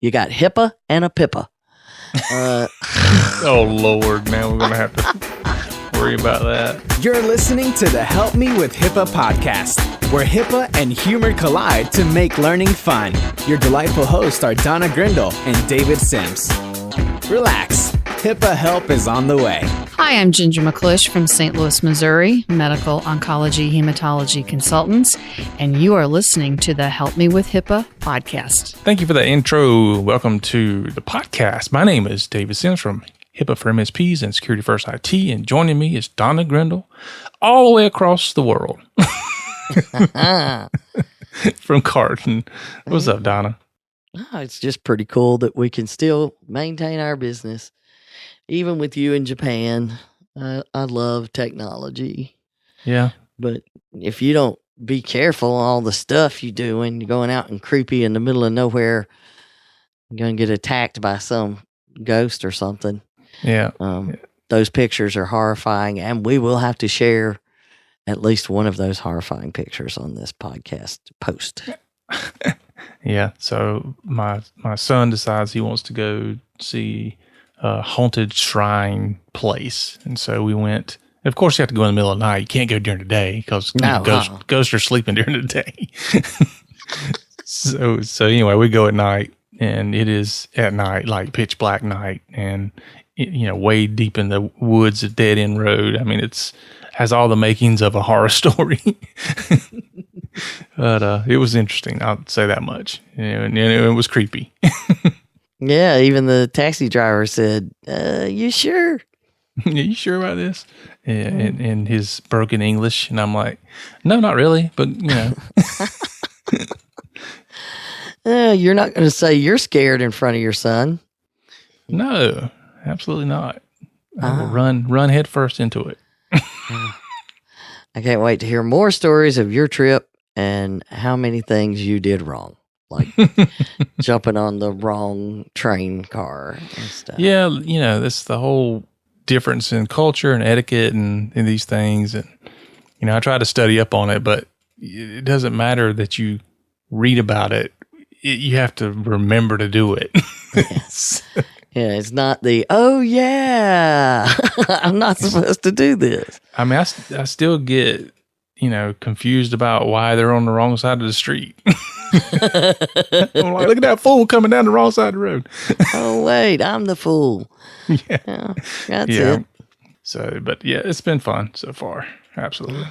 You got HIPAA and a PIPA. Oh, Lord. Now we're going to have to worry about that. You're listening to the Help Me with HIPAA podcast, where HIPAA and humor collide to make learning fun. Your delightful hosts are Donna Grindle and David Sims. Relax. HIPAA help is on the way. Hi, I'm Ginger McClish from St. Louis, Missouri, medical oncology hematology consultants, and you are listening to the Help Me with HIPAA podcast. Thank you for that intro. Welcome to the podcast. My name is David Sims from HIPAA for MSPs and Security First IT, and joining me is Donna Grindle, all the way across the world from Carton. What's up, Donna? Oh, it's just pretty cool that we can still maintain our business, even with you in Japan. I love technology. Yeah. But if you don't be careful, all the stuff you do when you're going out and creepy in the middle of nowhere, you're going to get attacked by some ghost or something. Yeah. Those pictures are horrifying, and we will have to share at least one of those horrifying pictures on this podcast post. Yeah. So my son decides he wants to go see a haunted shrine place. And so we went. Of course, you have to go in the middle of the night. You can't go during the day because ghosts are sleeping during the day. So anyway, we go at night, and it is at night, like pitch black night, and way deep in the woods, a dead end road. I mean, has all the makings of a horror story. But it was interesting. I'll say that much. And it was creepy. Yeah, even the taxi driver said, "You sure? You sure about this?" Yeah, in his broken English, and I'm like, "No, not really." But You're not going to say you're scared in front of your son. No, absolutely not. I will run head first into it. I can't wait to hear more stories of your trip and how many things you did wrong, like jumping on the wrong train car and stuff. Yeah, that's the whole difference in culture and etiquette and these things. And, I try to study up on it, but it doesn't matter that you read about it. You have to remember to do it. Yes. Yeah, it's not oh yeah, I'm not supposed to do this. I mean, I still get, confused about why they're on the wrong side of the street. I'm like, look at that fool coming down the wrong side of the road. Oh, wait, I'm the fool. Yeah. That's it. So, but yeah, it's been fun so far. Absolutely.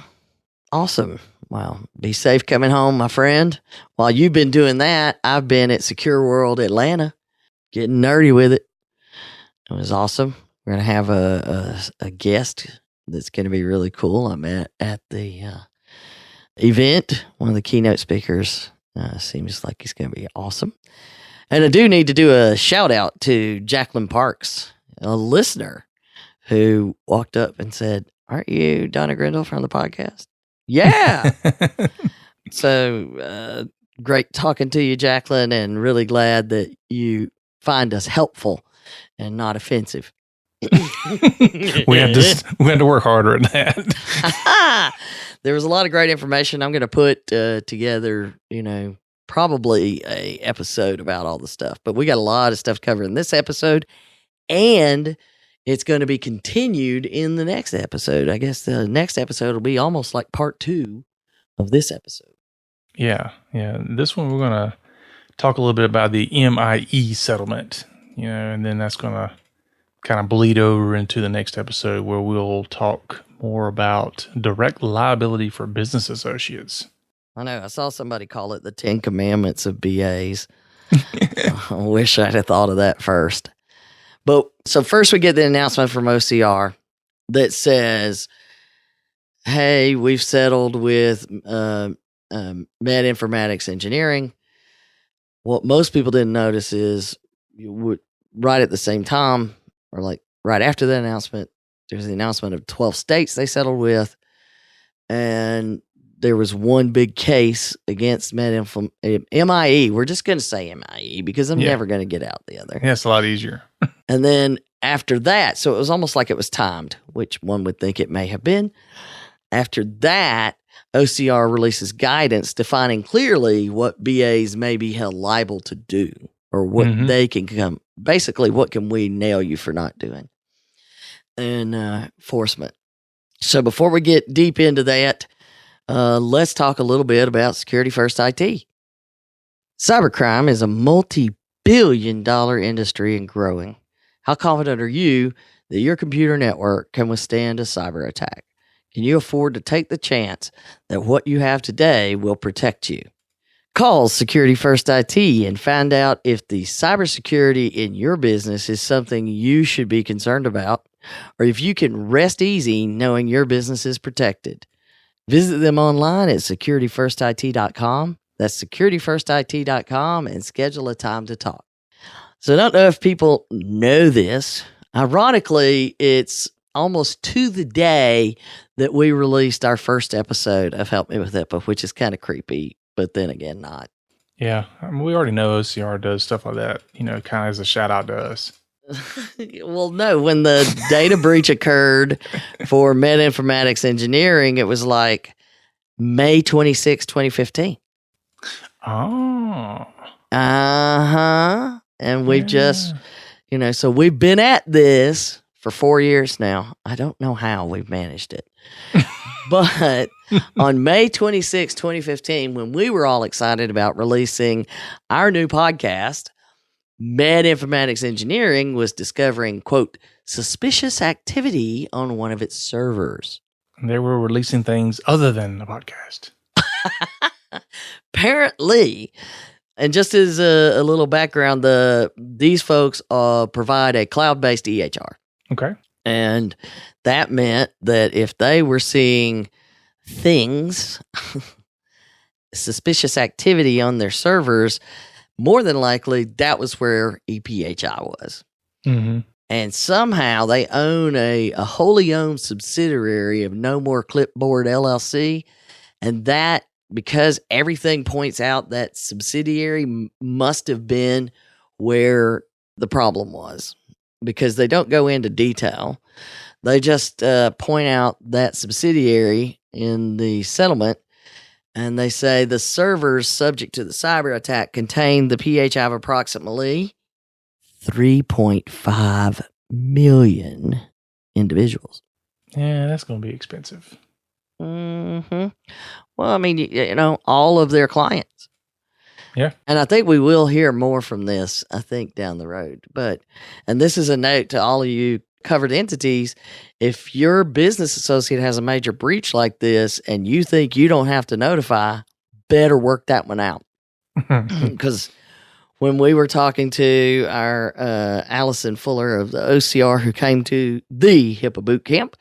Awesome. Well, be safe coming home, my friend. While you've been doing that, I've been at Secure World Atlanta, getting nerdy with it. It was awesome. We're going to have a guest that's going to be really cool. I'm at the event. One of the keynote speakers seems like he's going to be awesome. And I do need to do a shout out to Jacqueline Parks, a listener who walked up and said, "Aren't you Donna Grindle from the podcast?" Yeah. So great talking to you, Jacqueline, and really glad that you find us helpful and not offensive. we had to work harder at that. There was a lot of great information. I'm going to put together, probably a episode about all the stuff. But we got a lot of stuff covered in this episode, and it's going to be continued in the next episode. I guess the next episode will be almost like part 2 of this episode. Yeah. This one we're going to talk a little bit about the MIE settlement, and then that's going to kind of bleed over into the next episode where we'll talk more about direct liability for business associates. I know. I saw somebody call it the 10 Commandments of BAs. I wish I'd have thought of that first. But so first we get the announcement from OCR that says, hey, we've settled with Med Informatics Engineering. What most people didn't notice is right at the same time, or like right after the announcement, there's the announcement of 12 states they settled with. And there was one big case against MIE. We're just going to say MIE because I'm never going to get out the other. Yeah, it's a lot easier. And then after that, so it was almost like it was timed, which one would think it may have been. After that, OCR releases guidance defining clearly what BAs may be held liable to do. or what they can come. Basically, what can we nail you for not doing? And enforcement. So before we get deep into that, let's talk a little bit about Security First IT. Cybercrime is a multi-billion-dollar industry and growing. How confident are you that your computer network can withstand a cyber attack? Can you afford to take the chance that what you have today will protect you? Call Security First IT and find out if the cybersecurity in your business is something you should be concerned about, or if you can rest easy knowing your business is protected. Visit them online at securityfirstit.com. That's securityfirstit.com and schedule a time to talk. So I don't know if people know this. Ironically, it's almost to the day that we released our first episode of Help Me With HIPAA, which is kind of creepy, but then again, not. Yeah, I mean, we already know OCR does stuff like that, kind of as a shout out to us. Well, no, when the data breach occurred for Medical Informatics Engineering, it was like May 26, 2015. Oh. Uh-huh. And we've just, so we've been at this for 4 years now. I don't know how we've managed it. But on May 26, 2015, when we were all excited about releasing our new podcast, Med Informatics Engineering was discovering, quote, suspicious activity on one of its servers. They were releasing things other than the podcast. Apparently. And just as a little background, these folks provide a cloud-based EHR. Okay. And that meant that if they were seeing things, suspicious activity on their servers, more than likely that was where EPHI was. Mm-hmm. And somehow they own a wholly owned subsidiary of No More Clipboard LLC. And that, because everything points out that subsidiary must have been where the problem was, because they don't go into detail. They just point out that subsidiary in the settlement, and they say the servers subject to the cyber attack contain the PHI of approximately 3.5 million individuals. Yeah, that's going to be expensive. Mm-hmm. Well, I mean, all of their clients. Yeah. And I think we will hear more from this, I think, down the road. And this is a note to all of you covered entities. If your business associate has a major breach like this and you think you don't have to notify, better work that one out. Because when we were talking to our Allison Fuller of the OCR, who came to the HIPAA boot camp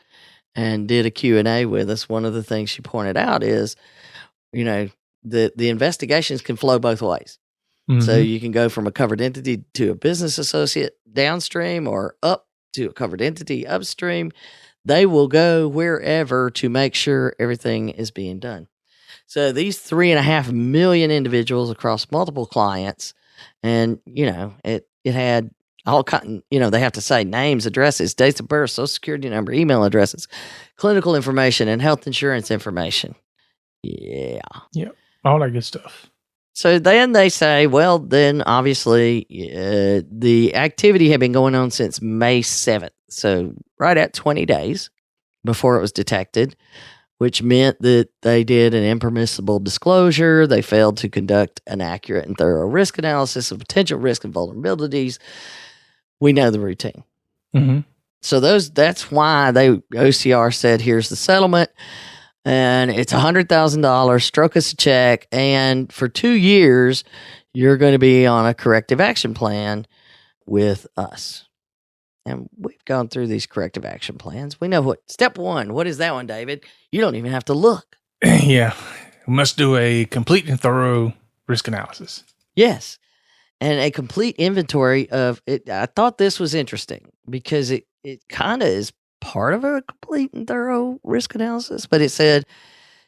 and did a Q&A with us, one of the things she pointed out is, the investigations can flow both ways. Mm-hmm. So you can go from a covered entity to a business associate downstream, or up to a covered entity upstream. They will go wherever to make sure everything is being done. So these 3.5 million individuals across multiple clients, and it had all kind. They have to say names, addresses, dates of birth, social security number, email addresses, clinical information, and health insurance information. Yeah. Yep. All that good stuff. So then they say, well, then obviously the activity had been going on since May 7th. So right at 20 days before it was detected, which meant that they did an impermissible disclosure. They failed to conduct an accurate and thorough risk analysis of potential risk and vulnerabilities. We know the routine. Mm-hmm. So that's why OCR said, here's the settlement. And it's $100,000, stroke us a check. And for 2 years, you're going to be on a corrective action plan with us. And we've gone through these corrective action plans. We know step 1, what is that one, David? You don't even have to look. Yeah. We must do a complete and thorough risk analysis. Yes. And a complete inventory of it. I thought this was interesting because it kind of is part of a complete and thorough risk analysis, but it said,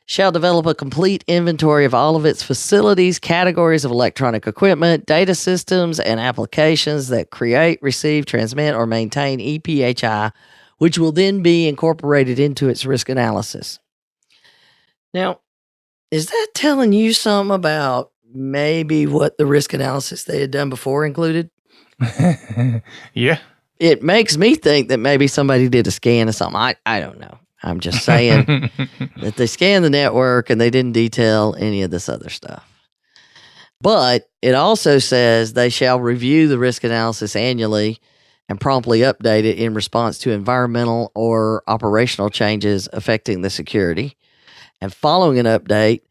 shall develop a complete inventory of all of its facilities, categories of electronic equipment, data systems, and applications that create, receive, transmit, or maintain EPHI, which will then be incorporated into its risk analysis. Now, is that telling you something about maybe what the risk analysis they had done before included. Yeah. It makes me think that maybe somebody did a scan of something. I don't know. I'm just saying that they scanned the network and they didn't detail any of this other stuff. But it also says they shall review the risk analysis annually and promptly update it in response to environmental or operational changes affecting the security. And following an update,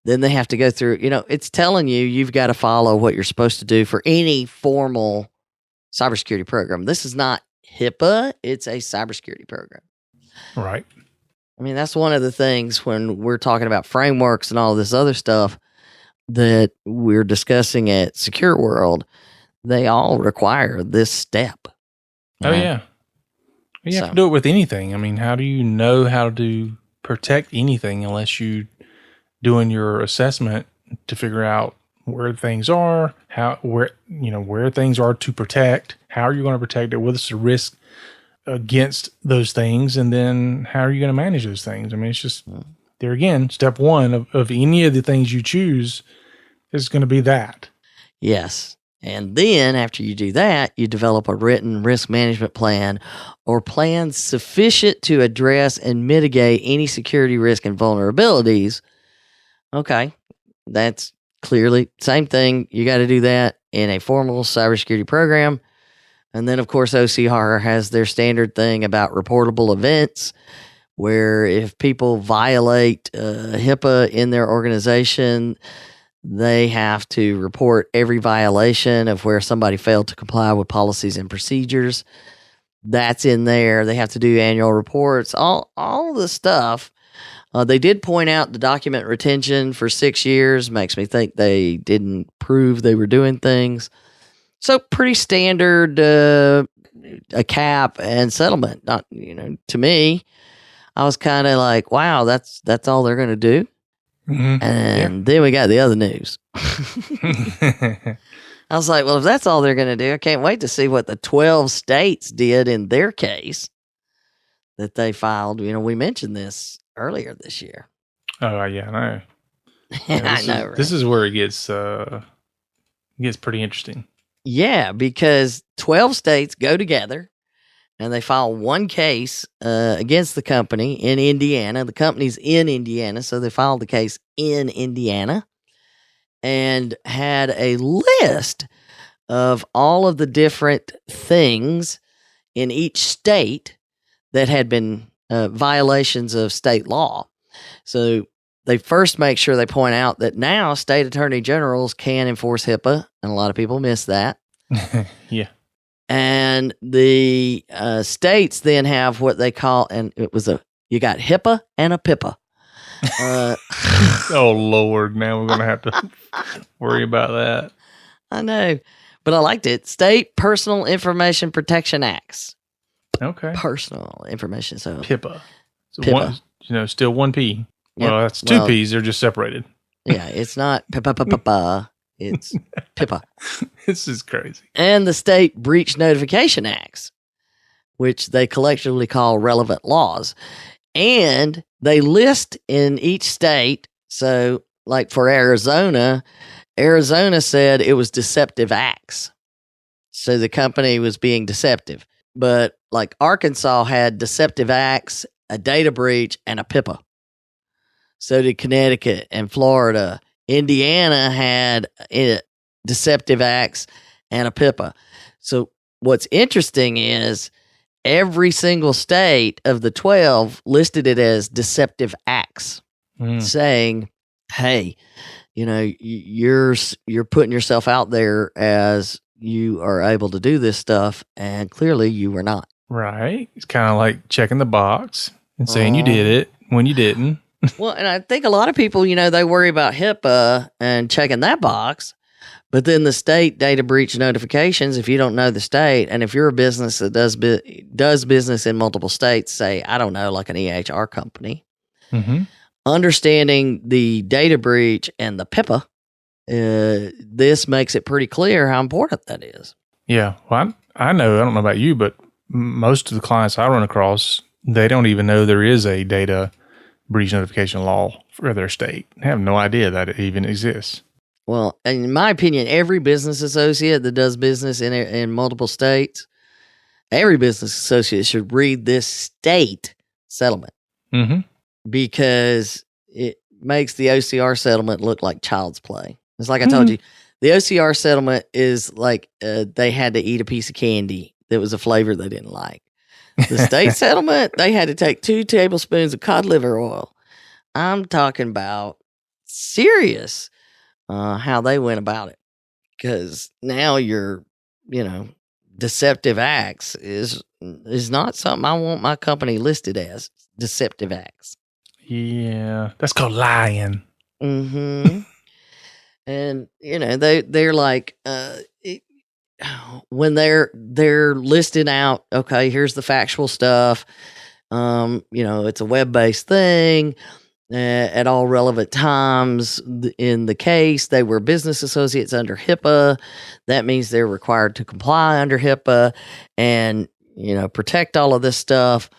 then they have to go through, it's telling you you've got to follow what you're supposed to do for any formal cybersecurity program. This is not HIPAA, it's a cybersecurity program. Right. I mean, that's one of the things when we're talking about frameworks and all this other stuff that we're discussing at Secure World, they all require this step. Oh, yeah. You have to do it with anything. I mean, how do you know how to protect anything unless you doing your assessment to figure out where things are, where things are to protect, how are you going to protect it, what's the risk against those things, and then how are you going to manage those things? I mean, it's just there again, step one of any of the things you choose is going to be that. Yes. And then after you do that, you develop a written risk management plan or plan sufficient to address and mitigate any security risk and vulnerabilities. Okay. That's clearly same thing. You got to do that in a formal cybersecurity program. And then, of course, OCR has their standard thing about reportable events, where if people violate HIPAA in their organization, they have to report every violation of where somebody failed to comply with policies and procedures. That's in there. They have to do annual reports, all the stuff. They did point out the document retention for 6 years. Makes me think they didn't prove they were doing things. So pretty standard, a cap and settlement. Not, to me, I was kind of like, wow, that's all they're going to do. Mm-hmm. And then we got the other news. I was like, well, if that's all they're going to do, I can't wait to see what the 12 states did in their case that they filed. We mentioned this earlier this year. Oh, yeah, I know. I know, right? This is where it gets pretty interesting. Yeah, because 12 states go together and they file one case against the company in Indiana. The company's in Indiana, so they filed the case in Indiana and had a list of all of the different things in each state that had been violations of state law. So they first make sure they point out that now state attorney generals can enforce HIPAA, and a lot of people miss that. Yeah. And the states then have what they call, and you got HIPAA and a PIPA. Oh, Lord. Now we're going to have to worry about that. I know, but I liked it. State Personal Information Protection Acts. Okay. Personal information. So PIPA. So PIPA. Still one P. Yep. Well, that's two P's. They're just separated. Yeah, it's not PIPA. It's PIPA. This is crazy. And the State Breach Notification Acts, which they collectively call relevant laws. And they list in each state. So, like for Arizona said it was deceptive acts. So the company was being deceptive. But like Arkansas had deceptive acts, a data breach, and a PIPA. So did Connecticut and Florida. Indiana had deceptive acts and a PIPA. So what's interesting is every single state of the 12 listed it as deceptive acts, saying, hey, you're putting yourself out there as you are able to do this stuff, and clearly you were not. Right. It's kind of like checking the box and saying you did it when you didn't. Well, and I think a lot of people, they worry about HIPAA and checking that box, but then the state data breach notifications, if you don't know the state, and if you're a business that does business in multiple states, say, I don't know, like an EHR company, understanding the data breach and the PIPA, this makes it pretty clear how important that is. Yeah. Well, I know, I don't know about you, but most of the clients I run across, they don't even know there is a data breach notification law for their state. They have no idea that it even exists. Well, in my opinion, every business associate that does business in multiple states, every business associate should read this state settlement because it makes the OCR settlement look like child's play. It's like I told you, the OCR settlement is like they had to eat a piece of candy that was a flavor they didn't like. The state settlement, they had to take 2 tablespoons of cod liver oil. I'm talking about serious how they went about it, because now your deceptive acts is not something I want my company listed as deceptive acts. Yeah, that's called lying. Mm-hmm. And they're like when they're listing out, okay, here's the factual stuff. It's a web-based thing. At all relevant times in the case, they were business associates under HIPAA. That means they're required to comply under HIPAA and, protect all of this stuff.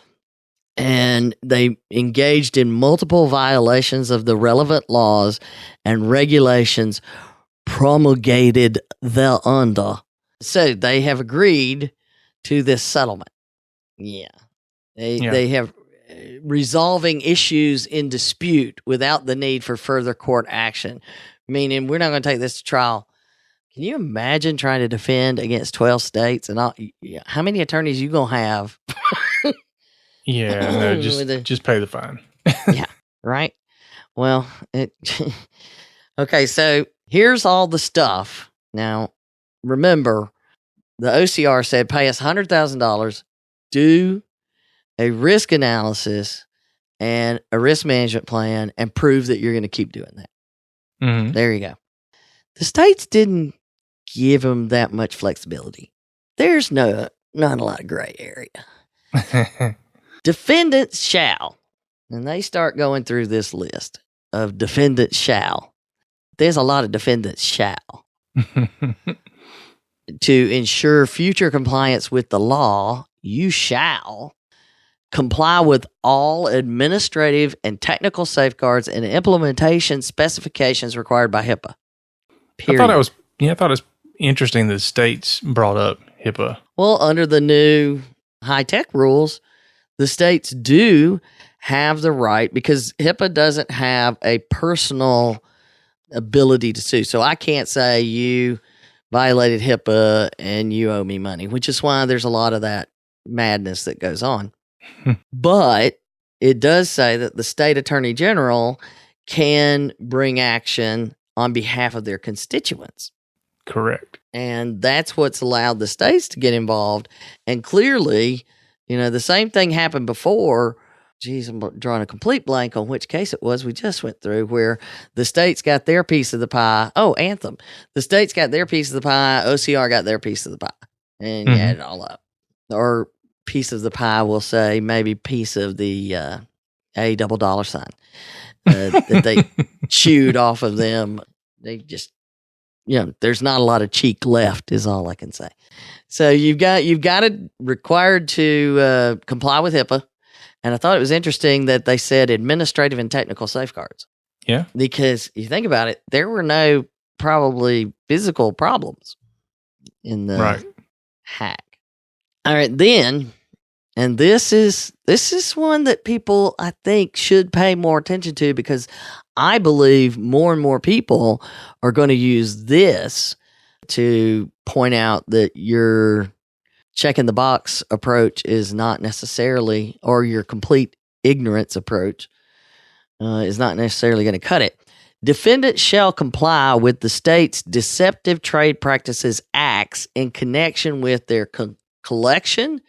And they engaged in multiple violations of the relevant laws and regulations promulgated thereunder. So they have agreed to this settlement. Yeah. They have resolving issues in dispute without the need for further court action, meaning we're not going to take this to trial. Can you imagine trying to defend against 12 states and how many attorneys you going to have? Yeah, no, just pay the fine. Yeah, right. Well, okay, so here's all the stuff. Now, remember, the OCR said pay us $100,000, do a risk analysis and a risk management plan, and prove that you're going to keep doing that. Mm-hmm. There you go. The states didn't give them that much flexibility. There's not a lot of gray area. Defendants shall, and they start going through this list of defendants shall. There's a lot of defendants shall. To ensure future compliance with the law, you shall comply with all administrative and technical safeguards and implementation specifications required by HIPAA. Period. I thought it was interesting that states brought up HIPAA. Well, under the new high-tech rules, the states do have the right, because HIPAA doesn't have a personal ability to sue. So I can't say you violated HIPAA and you owe me money, which is why there's a lot of that madness that goes on. But it does say that the state attorney general can bring action on behalf of their constituents. Correct. And that's what's allowed the states to get involved. And clearly, the same thing happened before. Geez, I'm drawing a complete blank on which case it was we just went through, where the states got their piece of the pie. Oh, Anthem. The states got their piece of the pie. OCR got their piece of the pie. And you add it all up. Or piece of the pie, we'll say, maybe piece of the $$ that they chewed off of them. They just, there's not a lot of cheek left is all I can say. So you've got it required to comply with HIPAA. And I thought it was interesting that they said administrative and technical safeguards. Yeah. Because you think about it, there were no probably physical problems in the hack. All right, then, and this is one that people, I think, should pay more attention to, because I believe more and more people are going to use this to point out that your checking the box approach is not necessarily, or your complete ignorance approach is not necessarily going to cut it. Defendants shall comply with the state's Deceptive Trade Practices Acts in connection with their collection,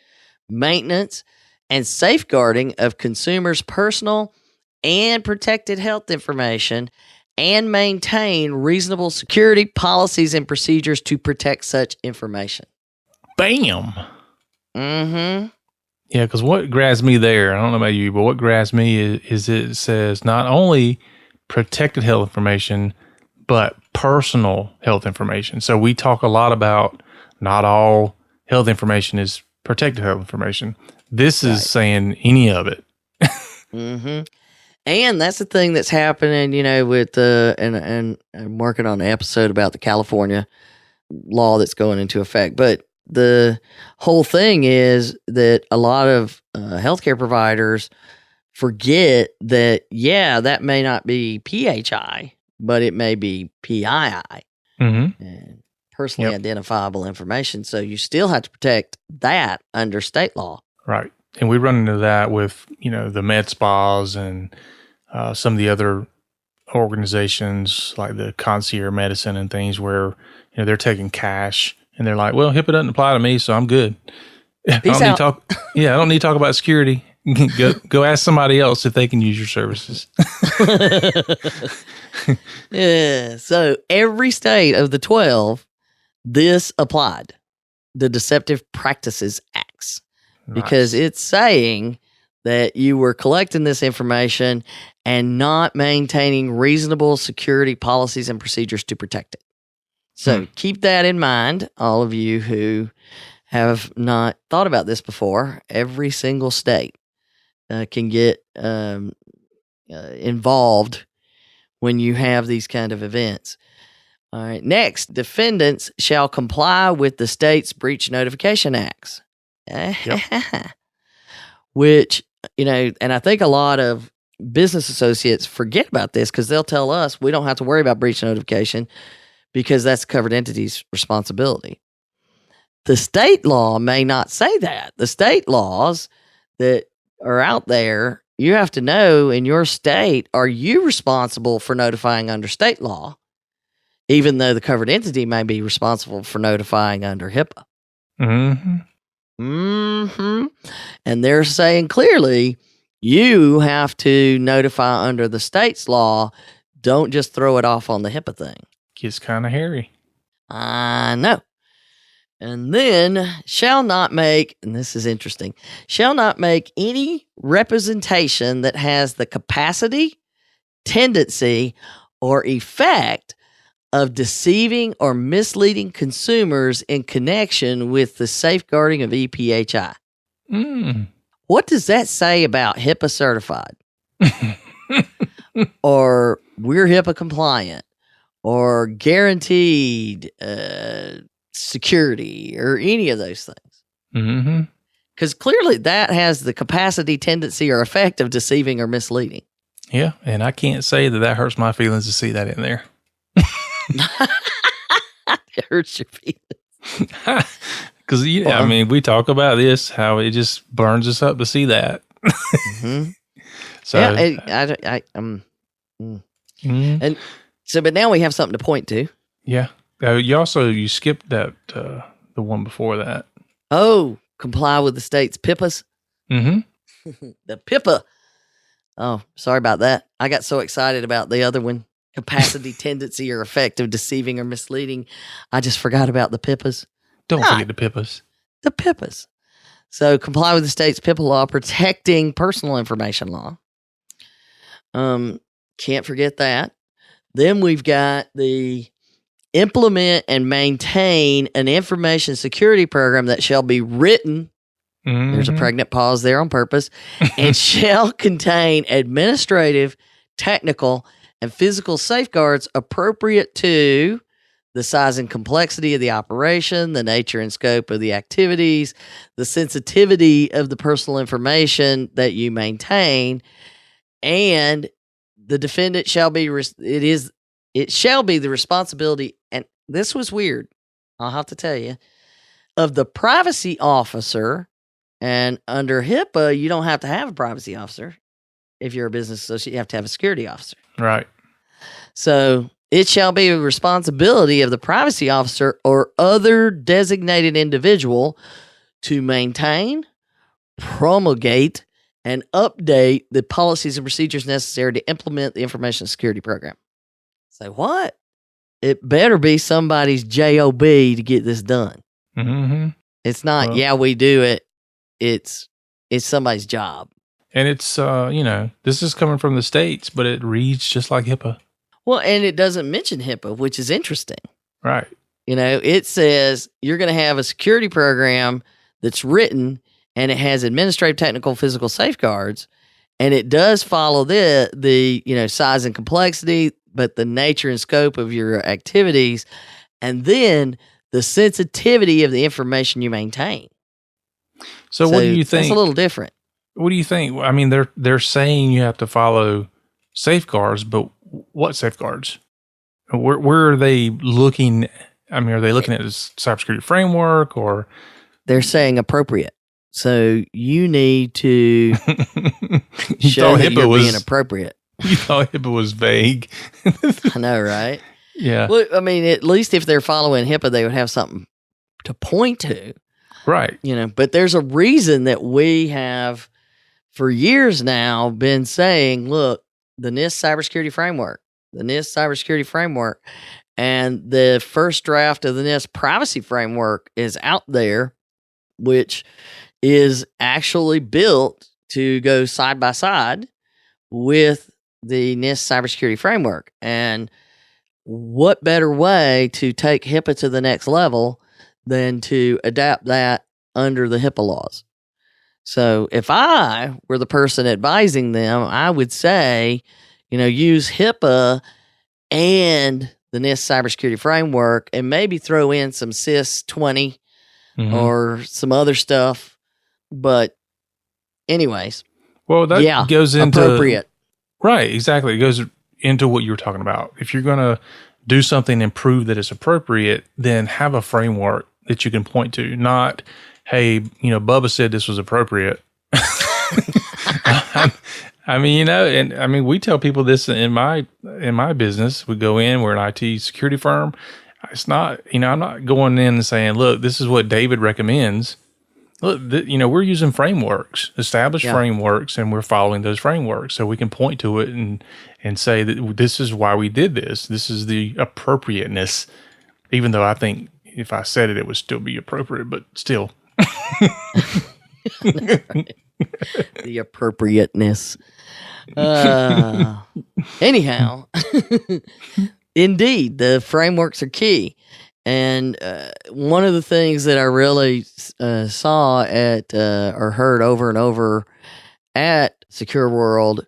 maintenance, and safeguarding of consumers' personal and protected health information, and maintain reasonable security policies and procedures to protect such information. Bam! Mm-hmm. Yeah, because what grabs me there, I don't know about you, but what grabs me is it says not only protected health information, but personal health information. So we talk a lot about not all health information is protected health information. This is saying any of it. Mm-hmm. And that's the thing that's happening, with and I'm working on an episode about the California law that's going into effect. But the whole thing is that a lot of healthcare providers forget that, that may not be PHI, but it may be PII, and personally identifiable information. So you still have to protect that under state law. Right. And we run into that with, the med spas and some of the other organizations like the concierge medicine and things where, they're taking cash and they're like, well, HIPAA doesn't apply to me, so I'm good. I don't need to talk about security. Go ask somebody else if they can use your services. Yeah. So every state of the 12, this applied, the Deceptive Practices Acts, because it's saying that you were collecting this information and not maintaining reasonable security policies and procedures to protect it. So keep that in mind, all of you who have not thought about this before. Every single state can get involved when you have these kind of events. All right. Next, defendants shall comply with the state's breach notification acts. Which, and I think a lot of business associates forget about this because they'll tell us we don't have to worry about breach notification because that's covered entity's responsibility. The state law may not say that. The state laws that are out there, you have to know in your state, are you responsible for notifying under state law, even though the covered entity may be responsible for notifying under HIPAA? And they're saying clearly, you have to notify under the state's law. Don't just throw it off on the HIPAA thing. Gets kind of hairy. I know. And then shall not make, and this is interesting, shall not make any representation that has the capacity, tendency, or effect of deceiving or misleading consumers in connection with the safeguarding of EPHI. What does that say about HIPAA certified? Or we're HIPAA compliant? Or guaranteed security, or any of those things? Because clearly that has the capacity, tendency, or effect of deceiving or misleading. Yeah, and I can't say that hurts my feelings to see that in there. It hurts your feelings. Because, we talk about this, how it just burns us up to see that. So, and so, but now we have something to point to. Yeah. You skipped that, the one before that. Oh, comply with the state's PIPAs? The PIPA. Oh, sorry about that. I got so excited about the other one. Capacity, tendency, or effect of deceiving or misleading. I just forgot about the PIPAs. Don't forget the PIPAs. The PIPAs. So comply with the state's PIPA law protecting personal information law. Can't forget that. Then we've got the implement and maintain an information security program that shall be written. There's a pregnant pause there on purpose. And shall contain administrative, technical, and physical safeguards appropriate to the size and complexity of the operation, the nature and scope of the activities, the sensitivity of the personal information that you maintain, and the defendant shall be it shall be the responsibility, and this was weird, I'll have to tell you, of the privacy officer. And under HIPAA, you don't have to have a privacy officer. If you're a business associate, you have to have a security officer. Right. So it shall be a responsibility of the privacy officer or other designated individual to maintain, promulgate, and update the policies and procedures necessary to implement the information security program. Say what? It better be somebody's job to get this done. It's not, we do it. It's somebody's job. And it's, this is coming from the states, but it reads just like HIPAA. Well, and it doesn't mention HIPAA, which is interesting. Right. It says you're going to have a security program that's written and it has administrative, technical, physical safeguards. And it does follow the size and complexity, but the nature and scope of your activities, and then the sensitivity of the information you maintain. So what do you think? That's a little different. What do you think? I mean, they're saying you have to follow safeguards, but what safeguards? Where are they looking? I mean, are they looking at this cybersecurity framework, or they're saying appropriate? So you need to you show that HIPAA you're was being appropriate. You thought HIPAA was vague. I know, right? Yeah. Well, I mean, at least if they're following HIPAA, they would have something to point to. Right. But there's a reason that we have for years now been saying, look, the NIST cybersecurity framework, and the first draft of the NIST privacy framework is out there, which is actually built to go side by side with the NIST cybersecurity framework. And what better way to take HIPAA to the next level than to adapt that under the HIPAA laws? So if I were the person advising them, I would say, use HIPAA and the NIST cybersecurity framework, and maybe throw in some CIS 20 or some other stuff. But anyways, well, that goes into appropriate. Right, exactly. It goes into what you were talking about. If you're going to do something and prove that it's appropriate, then have a framework that you can point to. Not, hey, Bubba said this was appropriate. I mean, we tell people this in my business. We go in, we're an IT security firm. It's not, I'm not going in and saying, look, this is what David recommends. Look, we're using frameworks, established frameworks, and we're following those frameworks. So we can point to it and say that this is why we did this. This is the appropriateness, even though I think if I said it, it would still be appropriate, but still. The appropriateness. Anyhow, indeed, the frameworks are key. And one of the things that I really saw or heard over and over at Secure World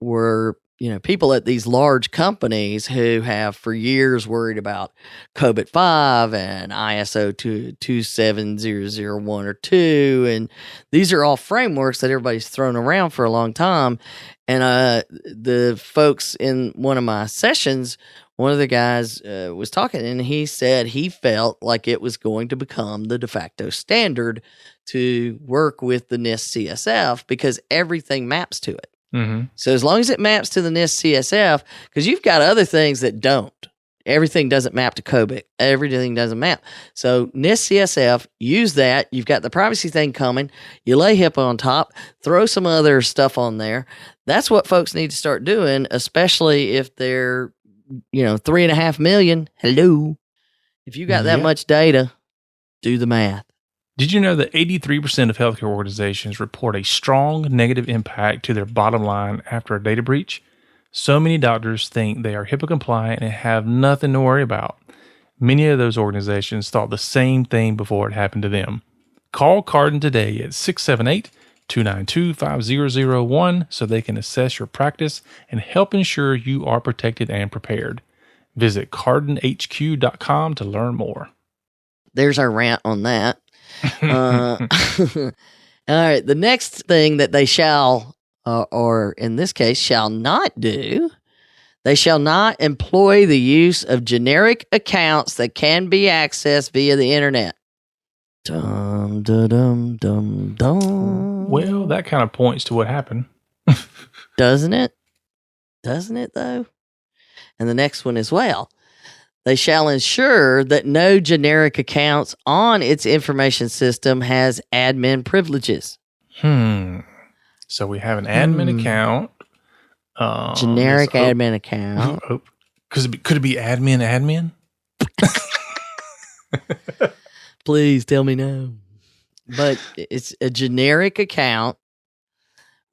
were, people at these large companies who have for years worried about COVID 5 and ISO 27001 or 2. And these are all frameworks that everybody's thrown around for a long time. And the folks in one of my sessions, one of the guys was talking, and he said he felt like it was going to become the de facto standard to work with the NIST CSF because everything maps to it. Mm-hmm. So as long as it maps to the NIST CSF, because you've got other things that don't. Everything doesn't map to COBIC. Everything doesn't map. So NIST CSF, use that. You've got the privacy thing coming. You lay HIPAA on top. Throw some other stuff on there. That's what folks need to start doing, especially if they're 3.5 million. Hello. If you got that much data, do the math. Did you know that 83% of healthcare organizations report a strong negative impact to their bottom line after a data breach? So many doctors think they are HIPAA compliant and have nothing to worry about. Many of those organizations thought the same thing before it happened to them. Call Carden today at 678-292-5001 so they can assess your practice and help ensure you are protected and prepared. Visit cardenhq.com to learn more. There's our rant on that. All right. The next thing that they shall, or in this case, shall not do, they shall not employ the use of generic accounts that can be accessed via the internet. Dum, da, dum, dum, dum. Well, that kind of points to what happened. Doesn't it? Doesn't it, though? And the next one as well. They shall ensure that no generic accounts on its information system has admin privileges. So we have an admin account. Generic admin account. Could it be admin? Please tell me no. But it's a generic account,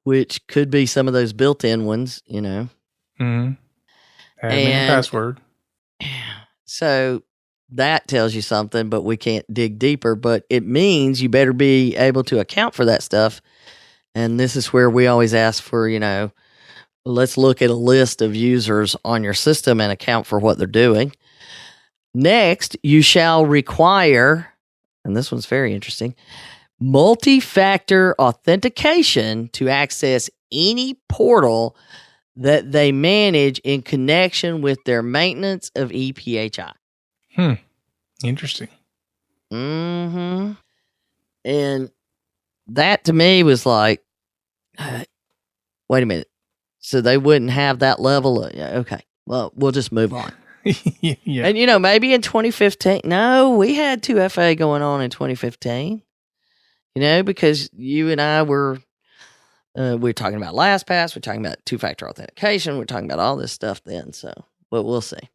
which could be some of those built-in ones, Admin password. So that tells you something, but we can't dig deeper. But it means you better be able to account for that stuff And this is where we always ask for, let's look at a list of users on your system and account for what they're doing. Next, you shall require, and this one's very interesting, multi-factor authentication to access any portal that they manage in connection with their maintenance of EPHI. Interesting. Mm-hmm. And that to me was like, wait a minute. So they wouldn't have that level of, okay, well, we'll just move on. Yeah. And, maybe in 2015, no, we had 2FA going on in 2015, because you and I were talking about LastPass, we're talking about two-factor authentication, we're talking about all this stuff then, but we'll see.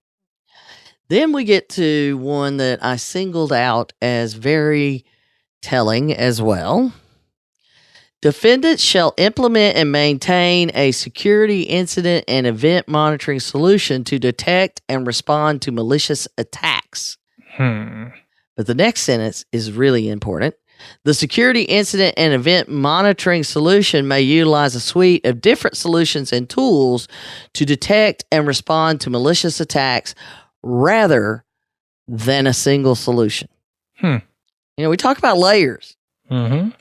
Then we get to one that I singled out as very telling as well. Defendants shall implement and maintain a security incident and event monitoring solution to detect and respond to malicious attacks. But the next sentence is really important. The security incident and event monitoring solution may utilize a suite of different solutions and tools to detect and respond to malicious attacks rather than a single solution. We talk about layers. Mm-hmm.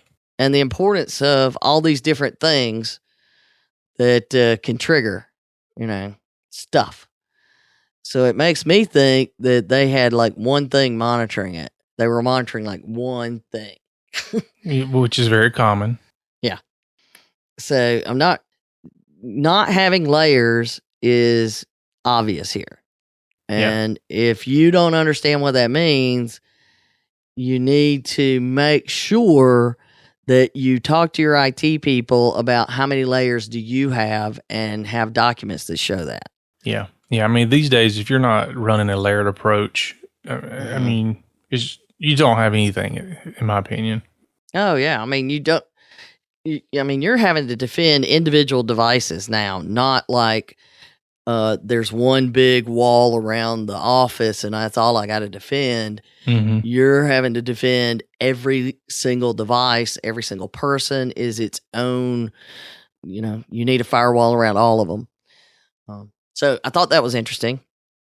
And the importance of all these different things that can trigger, stuff. So it makes me think that they had like one thing monitoring it. They were monitoring like one thing. Which is very common. Yeah. So I'm not having layers is obvious here. And if you don't understand what that means, you need to make sure that you talk to your IT people about how many layers do you have and have documents that show that. Yeah. Yeah. I mean, these days, if you're not running a layered approach, I mean, you don't have anything, in my opinion. Oh, yeah. I mean, you're having to defend individual devices now, not like there's one big wall around the office and that's all I got to defend. Mm-hmm. You're having to defend every single device. Every single person is its own, you need a firewall around all of them. So I thought that was interesting.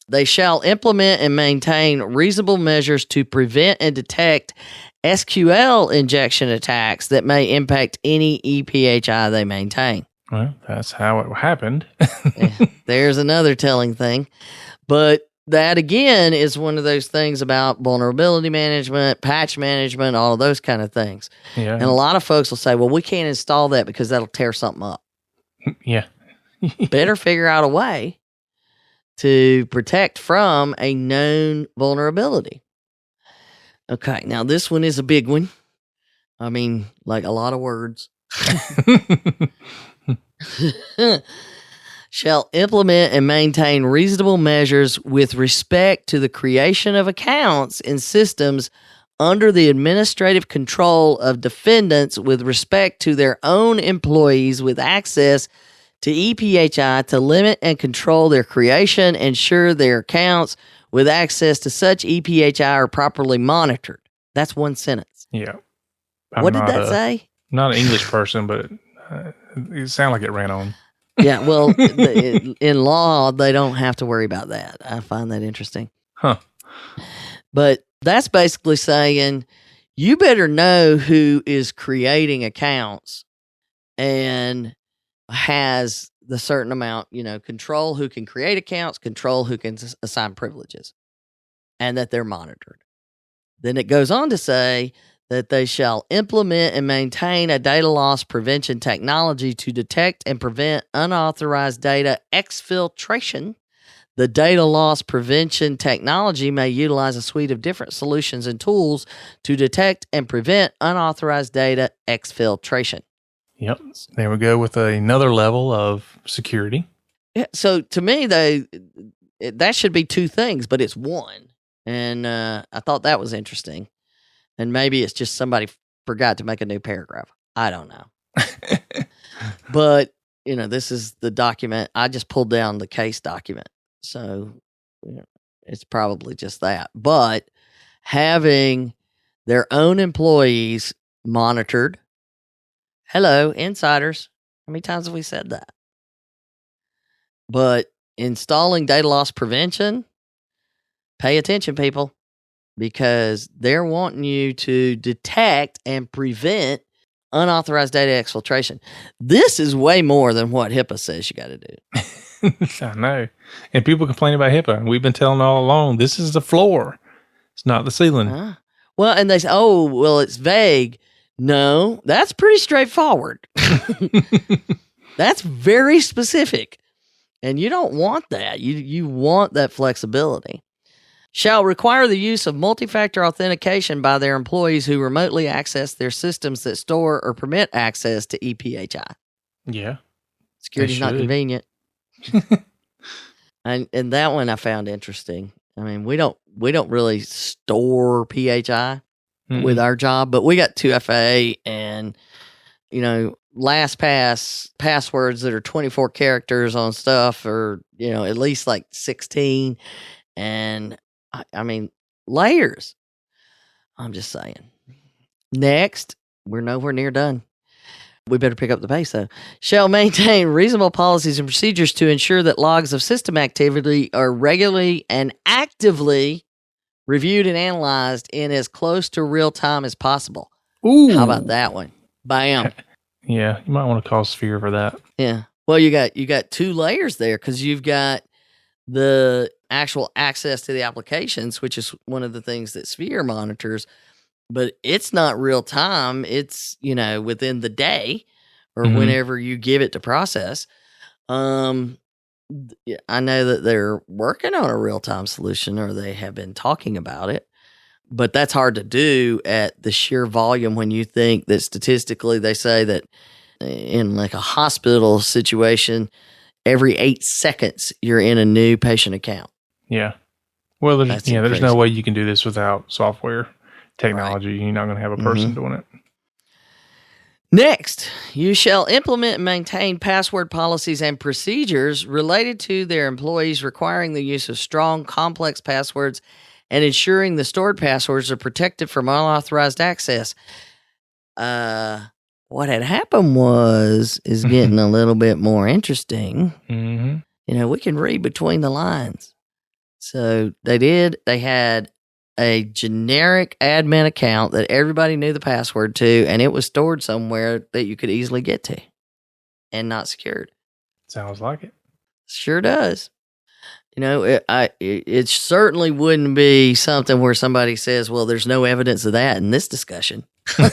They shall implement and maintain reasonable measures to prevent and detect SQL injection attacks that may impact any EPHI they maintain. Well, that's how it happened. There's another telling thing. But that, again, is one of those things about vulnerability management, patch management, all of those kind of things. Yeah. And a lot of folks will say, well, we can't install that because that'll tear something up. Yeah. Better figure out a way to protect from a known vulnerability. Okay, now this one is a big one. I mean, like a lot of words. Shall implement and maintain reasonable measures with respect to the creation of accounts in systems under the administrative control of defendants with respect to their own employees with access to EPHI to limit and control their creation, ensure their accounts with access to such EPHI are properly monitored. That's one sentence. Yeah. What did that say? Not an English person, but it sounded like it ran on. Yeah, well, in law, they don't have to worry about that. I find that interesting. Huh. But that's basically saying you better know who is creating accounts and has the certain amount, control who can create accounts, control who can assign privileges, and that they're monitored. Then it goes on to say that they shall implement and maintain a data loss prevention technology to detect and prevent unauthorized data exfiltration. The data loss prevention technology may utilize a suite of different solutions and tools to detect and prevent unauthorized data exfiltration. Yep. There we go with another level of security. Yeah, so to me, that should be two things, but it's one. And I thought that was interesting. And maybe it's just somebody forgot to make a new paragraph. I don't know. But, this is the document. I just pulled down the case document. So it's probably just that. But having their own employees monitored, Hello, insiders. How many times have we said that? But installing data loss prevention, pay attention, people, because they're wanting you to detect and prevent unauthorized data exfiltration. This is way more than what HIPAA says you got to do. I know. And people complain about HIPAA. We've been telling all along, this is the floor. It's not the ceiling. Well, and they say, oh, well, it's vague. No, that's pretty straightforward. That's very specific. And you don't want that. You want that flexibility. Shall require the use of multi-factor authentication by their employees who remotely access their systems that store or permit access to EPHI. Yeah. Security's not convenient. and that one I found interesting. I mean, we don't really store PHI with our job, but we got 2FA and, LastPass passwords that are 24 characters on stuff, or, at least like 16. And I mean, layers. I'm just saying. Next, we're nowhere near done. We better pick up the pace, though. Shall maintain reasonable policies and procedures to ensure that logs of system activity are regularly and actively reviewed and analyzed in as close to real time as possible. Ooh. How about that one? Bam. Yeah, you might want to call Sphere for that. Yeah. Well, you got two layers there, because you've got the actual access to the applications, which is one of the things that Sphere monitors, but it's not real time. It's, within the day or whenever you give it to process. I know that they're working on a real time solution, or they have been talking about it, but that's hard to do at the sheer volume when you think that statistically they say that in like a hospital situation, every 8 seconds you're in a new patient account. Yeah. Well, there's no way you can do this without software technology. Right. You're not going to have a person doing it. Next, you shall implement and maintain password policies and procedures related to their employees, requiring the use of strong, complex passwords and ensuring the stored passwords are protected from unauthorized access. What had happened is getting a little bit more interesting. Mm-hmm. We can read between the lines. So they had a generic admin account that everybody knew the password to, and it was stored somewhere that you could easily get to and not secured. Sounds like it. Sure does. It certainly wouldn't be something where somebody says, well, there's no evidence of that in this discussion. All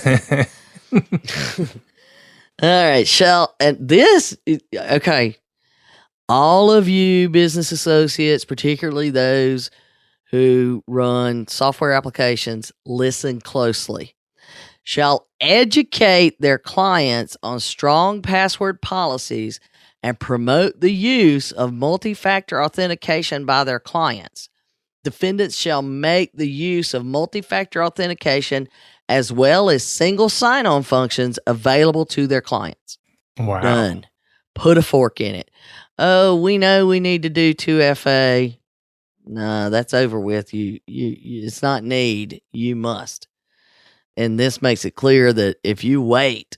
right, okay. All of you business associates, particularly those who run software applications, listen closely. Shall educate their clients on strong password policies and promote the use of multi-factor authentication by their clients. Defendants shall make the use of multi-factor authentication as well as single sign-on functions available to their clients. Wow. Done. Put a fork in it. Oh, we know we need to do 2FA. No, that's over with. You it's not need. You must. And this makes it clear that if you wait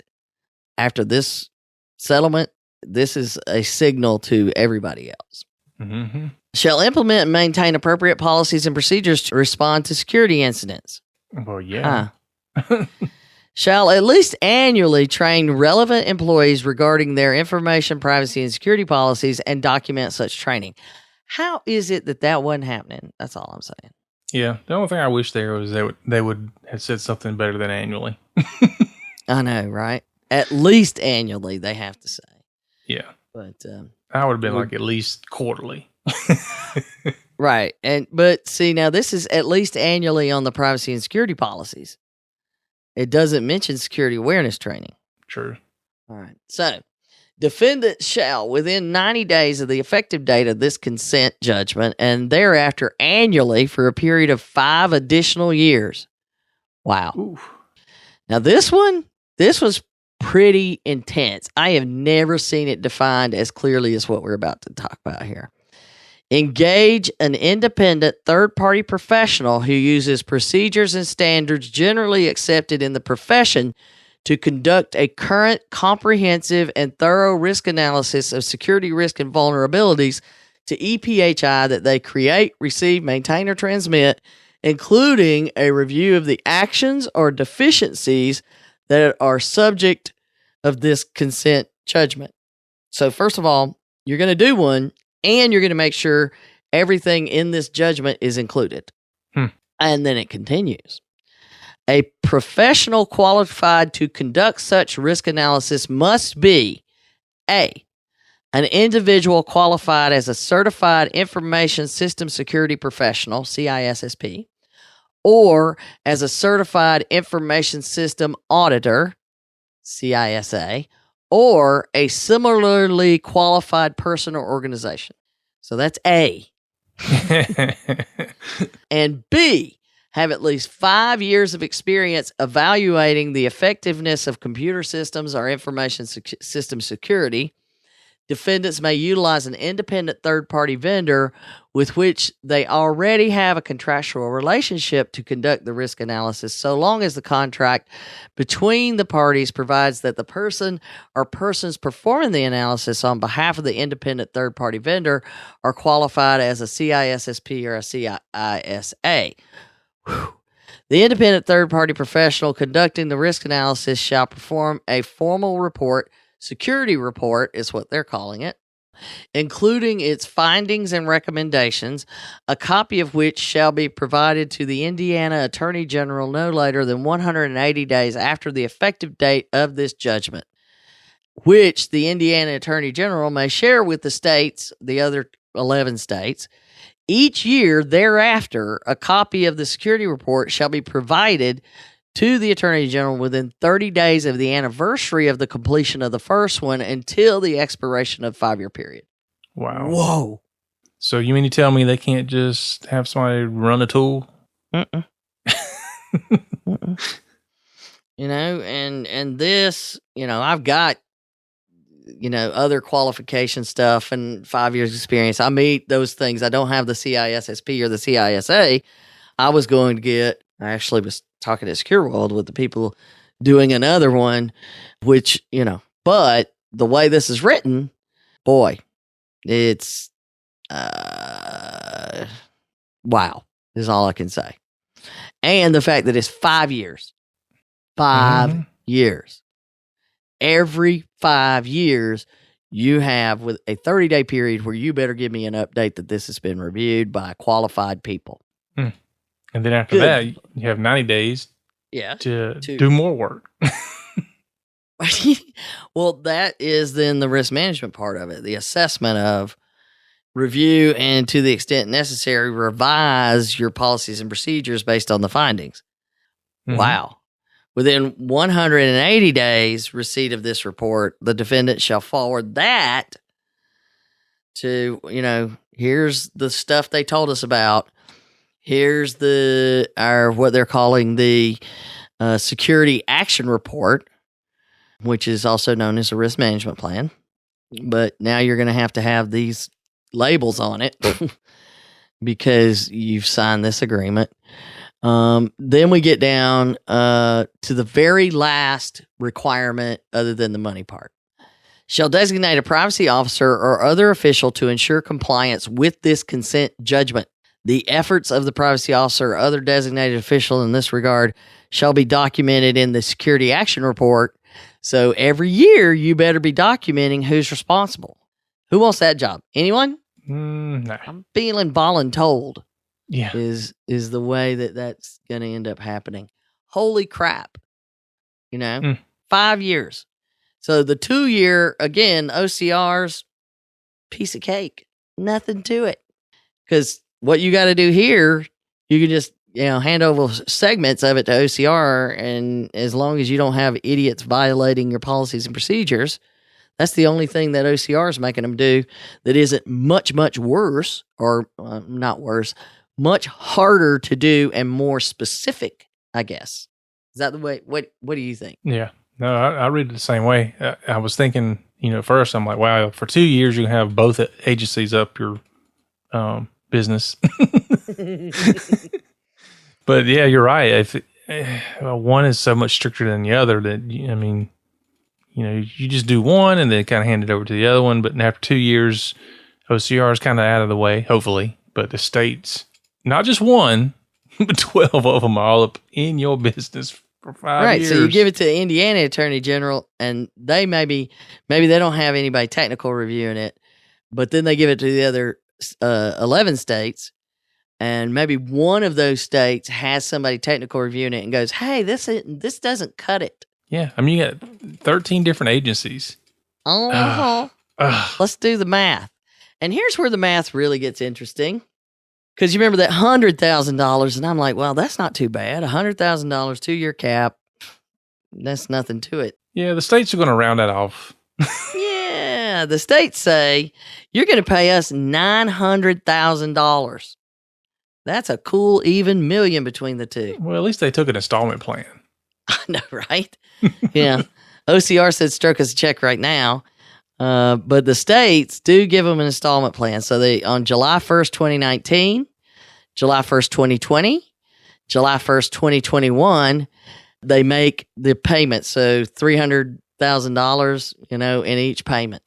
after this settlement, this is a signal to everybody else. Mm-hmm. Shall implement and maintain appropriate policies and procedures to respond to security incidents. Well, yeah. Shall at least annually train relevant employees regarding their information privacy and security policies and document such training. How is it that wasn't happening? That's all I'm saying. Yeah. The only thing I wish there was they would have said something better than annually. I know, right? At least annually, they have to say. Yeah. But I would have been like at least quarterly. Right. But see, now this is at least annually on the privacy and security policies. It doesn't mention security awareness training. True. All right. So, defendant shall, within 90 days of the effective date of this consent judgment, and thereafter annually for a period of 5 additional years. Wow. Ooh. Now, this was pretty intense. I have never seen it defined as clearly as what we're about to talk about here. Engage an independent third-party professional who uses procedures and standards generally accepted in the profession to conduct a current, comprehensive, and thorough risk analysis of security risk and vulnerabilities to EPHI that they create, receive, maintain, or transmit, including a review of the actions or deficiencies that are subject of this consent judgment. So first of all, you're going to do one, and you're going to make sure everything in this judgment is included. And then it continues. A professional qualified to conduct such risk analysis must be A, an individual qualified as a certified information system security professional, CISSP, or as a certified information system auditor, CISA, or a similarly qualified person or organization. So that's A. And B, have at least 5 years of experience evaluating the effectiveness of computer systems or information system security. Defendants may utilize an independent third-party vendor with which they already have a contractual relationship to conduct the risk analysis, so long as the contract between the parties provides that the person or persons performing the analysis on behalf of the independent third-party vendor are qualified as a CISSP or a CISA. The independent third-party professional conducting the risk analysis shall perform a formal report, security report is what they're calling it, including its findings and recommendations, a copy of which shall be provided to the Indiana Attorney General no later than 180 days after the effective date of this judgment, which the Indiana Attorney General may share with the states, the other 11 states. Each year thereafter, a copy of the security report shall be provided to the Attorney General within 30 days of the anniversary of the completion of the first one until the expiration of 5-year period. Wow. Whoa. So you mean to tell me they can't just have somebody run a tool? Mm-mm. You know, and this, you know, I've got, you know, other qualification stuff and 5 years experience. I meet those things. I don't have the CISSP or the CISA. I was going to get, I actually was talking to Secure World with the people doing another one, which, you know, but the way this is written, boy, it's, wow, is all I can say. And the fact that it's 5 years, 5 years. Every 5 years, you have with a 30-day period where you better give me an update that this has been reviewed by qualified people. And then after that, you have 90 days to do more work. Well, that is then the risk management part of it, the assessment of review and, to the extent necessary, revise your policies and procedures based on the findings. Wow. Within 180 days receipt of this report, the defendant shall forward that to, you know, here's the stuff they told us about. Here's what they're calling the security action report, which is also known as a risk management plan. But now you're going to have these labels on it because you've signed this agreement. Then we get down to the very last requirement other than the money part. Shall designate a privacy officer or other official to ensure compliance with this consent judgment. The efforts of the privacy officer or other designated official in this regard shall be documented in the security action report. So every year you better be documenting who's responsible. Who wants that job? Anyone? No. I'm feeling voluntold. Yeah. Is the way that's going to end up happening. Holy crap. You know, 5 years. So the 2-year, again, OCRs, piece of cake. Nothing to it. Because what you got to do here, you can just, you know, hand over segments of it to OCR. And as long as you don't have idiots violating your policies and procedures, that's the only thing that OCR is making them do that isn't much, much worse, or not worse, much harder to do and more specific, I guess. Is that the way? What do you think? Yeah. No, I read it the same way. I was thinking, you know, first I'm like, wow, for 2 years you can have both agencies up your business. But yeah, you're right. one is so much stricter than the other that, I mean, you just do one and then kind of hand it over to the other one. But after 2 years, OCR is kind of out of the way, hopefully. But the states, not just one, but 12 of them are all up in your business for 5 years. So you give it to the Indiana Attorney General, and they maybe they don't have anybody technical reviewing it, but then they give it to the other 11 states, and maybe one of those states has somebody technical reviewing it and goes, "Hey, this doesn't cut it." Yeah, I mean, you got 13 different agencies. Let's do the math. And here's where the math really gets interesting. Because you remember that $100,000, and I'm like, well, that's not too bad. $100,000, 2-year cap, that's nothing to it. Yeah, the states are going to round that off. Yeah, the states say, you're going to pay us $900,000. That's a cool even million between the two. Well, at least they took an installment plan. I know, right? Yeah. OCR said stroke us a check right now. But the states do give them an installment plan. So they, on July 1st, 2019, July 1st, 2020, July 1st, 2021, they make the payment. So $300,000, in each payment,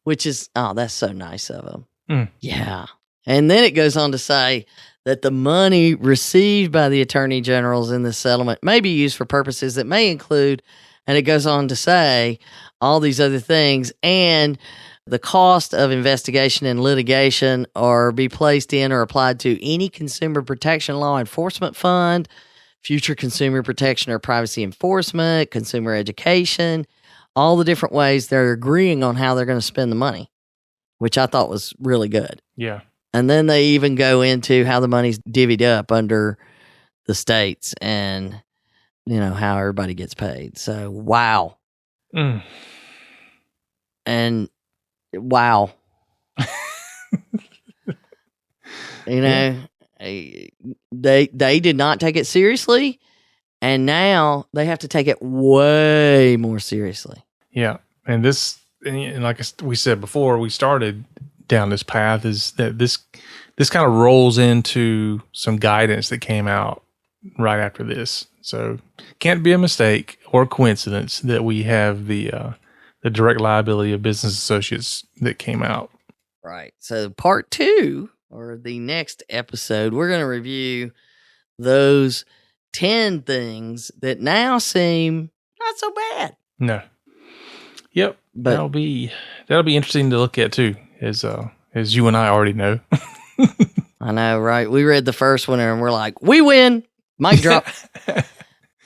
which is, that's so nice of them. Yeah. And then it goes on to say that the money received by the attorney generals in this settlement may be used for purposes that may include, and it goes on to say, all these other things, and the cost of investigation and litigation or be placed in or applied to any consumer protection law enforcement fund, future consumer protection or privacy enforcement, consumer education, all the different ways they're agreeing on how they're going to spend the money, which I thought was really good. Yeah. And then they even go into how the money's divvied up under the states and, how everybody gets paid. So, wow. And wow. They did not take it seriously, and now they have to take it way more seriously. Yeah. And like we said before we started down this path, is that this kind of rolls into some guidance that came out right after this. So can't be a mistake or coincidence that we have the direct liability of business associates that came out. Right. So part 2, or the next episode, we're going to review those 10 things that now seem not so bad. No. Yep. But that'll be interesting to look at too, as you and I already know. I know, right? We read the first one and we're like, we win. Mic drop.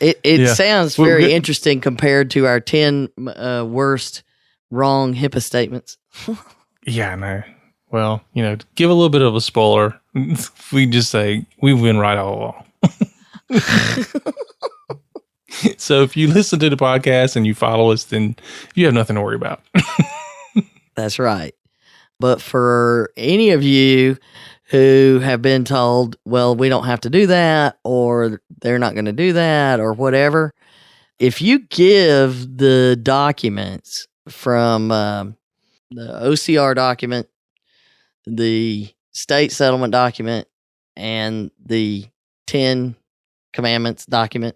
It sounds very interesting compared to our 10 worst wrong HIPAA statements. Yeah, I know. Well, give a little bit of a spoiler. We just say we win right all along. So if you listen to the podcast and you follow us, then you have nothing to worry about. That's right. But for any of you who have been told, well, we don't have to do that, or they're not going to do that, or whatever, if you give the documents from the OCR document, the state settlement document, and the 10 commandments document,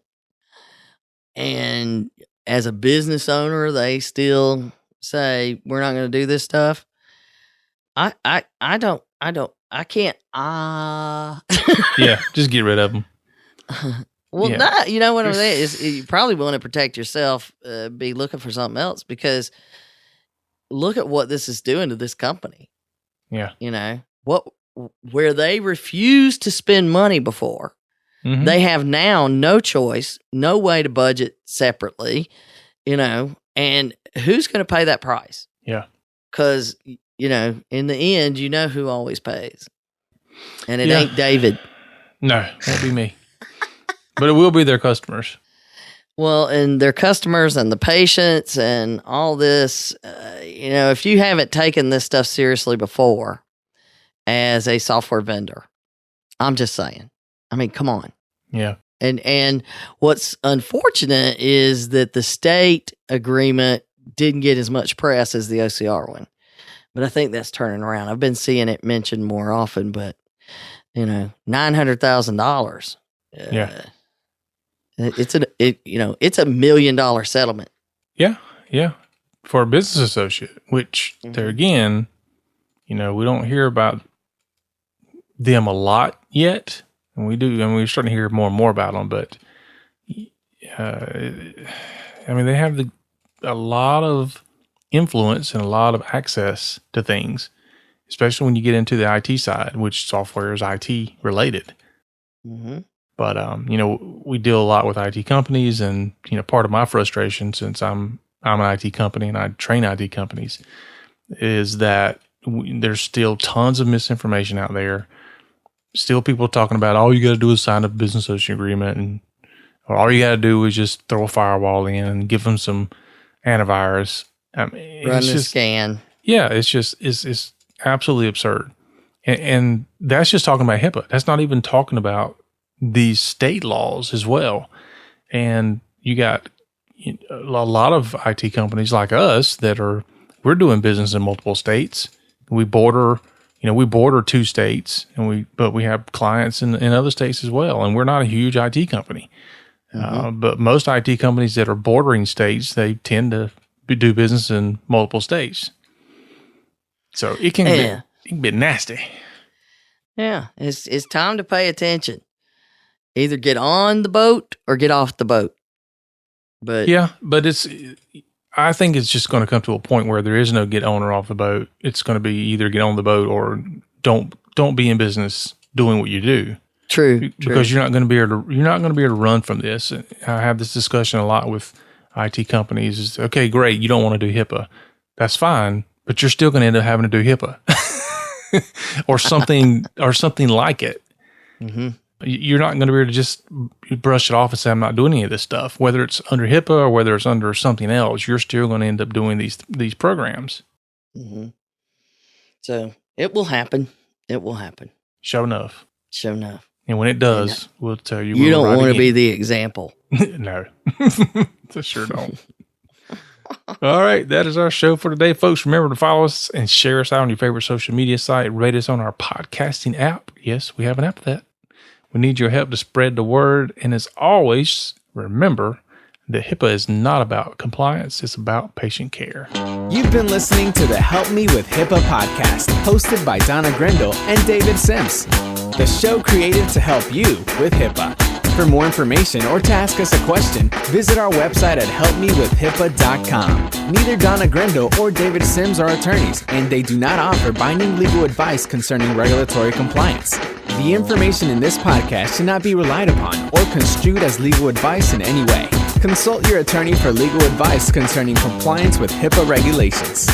and as a business owner, they still say, we're not going to do this stuff, I can't. Yeah, just get rid of them. Well, yeah. You know what I'm saying is you probably want to protect yourself, be looking for something else, because look at what this is doing to this company. Yeah. Where they refused to spend money before, they have now no choice, no way to budget separately, and who's going to pay that price? Yeah. Because, in the end, who always pays. And it ain't David. No, it won't be me. But it will be their customers. Well, and their customers and the patients and all this, if you haven't taken this stuff seriously before as a software vendor, I'm just saying. I mean, come on. Yeah. And what's unfortunate is that the state agreement didn't get as much press as the OCR one. But I think that's turning around. I've been seeing it mentioned more often, but $900,000. Yeah. It's it's $1 million settlement. Yeah. For a business associate, which there again, we don't hear about them a lot yet. And we do, and we're starting to hear more and more about them, but they have a lot of influence and a lot of access to things, especially when you get into the IT side, which software is IT related. Mm-hmm. But, we deal a lot with IT companies, and, part of my frustration, since I'm an IT company and I train IT companies, is that there's still tons of misinformation out there. Still people talking about all you got to do is sign a business association agreement, or all you got to do is just throw a firewall in and give them some antivirus. Run the scan. Yeah, it's absolutely absurd. And that's just talking about HIPAA. That's not even talking about these state laws as well. And you got a lot of IT companies like us we're doing business in multiple states. We border 2 states, but we have clients in other states as well. And we're not a huge IT company. But most IT companies that are bordering states, they tend to do business in multiple states. So it can be nasty. Yeah, it's time to pay attention. Either get on the boat or get off the boat. But I think it's just going to come to a point where there is no get on or off the boat. It's going to be either get on the boat or don't be in business doing what you do. True. Because you're not going to be able to run from this. I have this discussion a lot with IT companies. Is okay, great. You don't want to do HIPAA. That's fine, but you're still going to end up having to do HIPAA or something like it. Mm-hmm. You're not going to be able to just brush it off and say, I'm not doing any of this stuff. Whether it's under HIPAA or whether it's under something else, you're still going to end up doing these programs. Mm-hmm. So it will happen. It will happen. Sure enough. And when it does, we'll tell you. You don't want to be the example. No. I sure don't. All right. That is our show for today, folks. Remember to follow us and share us out on your favorite social media site. Rate us on our podcasting app. Yes, we have an app for that. We need your help to spread the word. And as always, remember that HIPAA is not about compliance. It's about patient care. You've been listening to the Help Me with HIPAA podcast, hosted by Donna Grindle and David Sims. The show created to help you with HIPAA. For more information or to ask us a question, visit our website at helpmewithhipaa.com. Neither Donna Grindle or David Sims are attorneys, and they do not offer binding legal advice concerning regulatory compliance. The information in this podcast should not be relied upon or construed as legal advice in any way. Consult your attorney for legal advice concerning compliance with HIPAA regulations.